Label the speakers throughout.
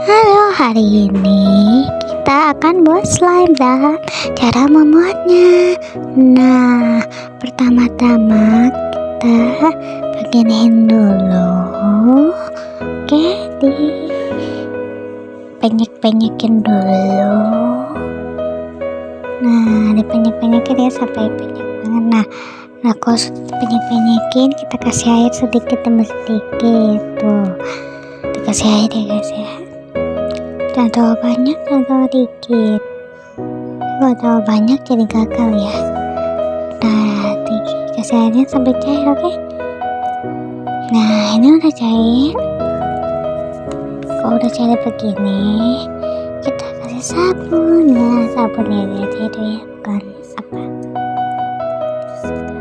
Speaker 1: Halo, hari ini kita akan buat slime dan cara membuatnya. Nah, pertama-tama kita beginiin dulu. Oke, dipenyek-penyekin dulu. Nah, dipenyek-penyekin ya sampai penyek banget. Nah, kalau sudah penyek-penyekin, kita kasih air sedikit demi sedikit tuh. Dikasih air ya guys ya. Jangan terlalu banyak, jangan terlalu dikit. Kalau terlalu banyak jadi gagal ya. Nah, dikasih airnya sampai cair, oke? Nah, ini udah cair. Kalau udah cair begini, kita kasih sabun. Nah, sabunnya aja itu ya, bukan apa.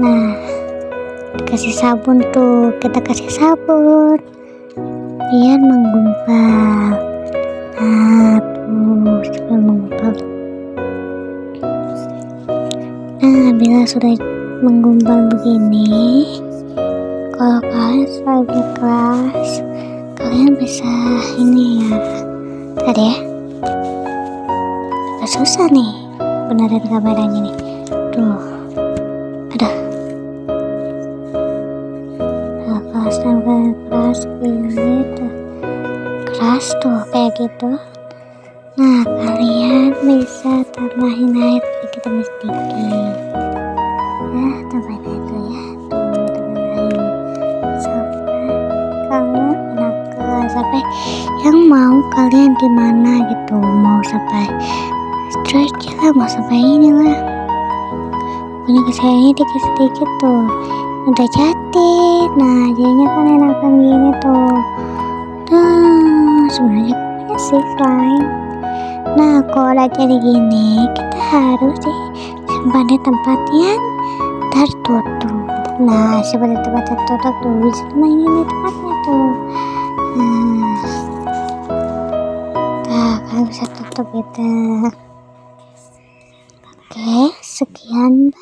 Speaker 1: Nah, dikasih sabun tuh, kita kasih sabun biar menggumpal. Nah, tuh supaya menggumpal. Nah, bila sudah menggumpal begini, kalau kalian sebagai kelas, kalian bisa ini ya, tadi ya. Agak susah nih beneran kameranya nih. Tuh, ada. Nah, kelas ini tuh. Keras tuh kayak gitu. Nah, kalian bisa tambahin air sedikit demi sedikit. Nah, tambahin air dulu ya. Tuh, tambahin sampai kamu enak, sampai yang mau kalian gimana gitu. Mau sampai stretch lah, mau sampai inilah. Pokoknya kasih airnya dikit sedikit tuh. Udah jadi. Nah, jadinya kan enakan gini tuh. Sebenarnya punya sih slime. Nah, kalau udah jadi gini, kita harus simpan di tempat yang tertutup. Nah, seperti tempat tertutup tuh, bisa mainin di tempatnya tuh. Nah, kalian bisa tutup gitu. Oke, sekian.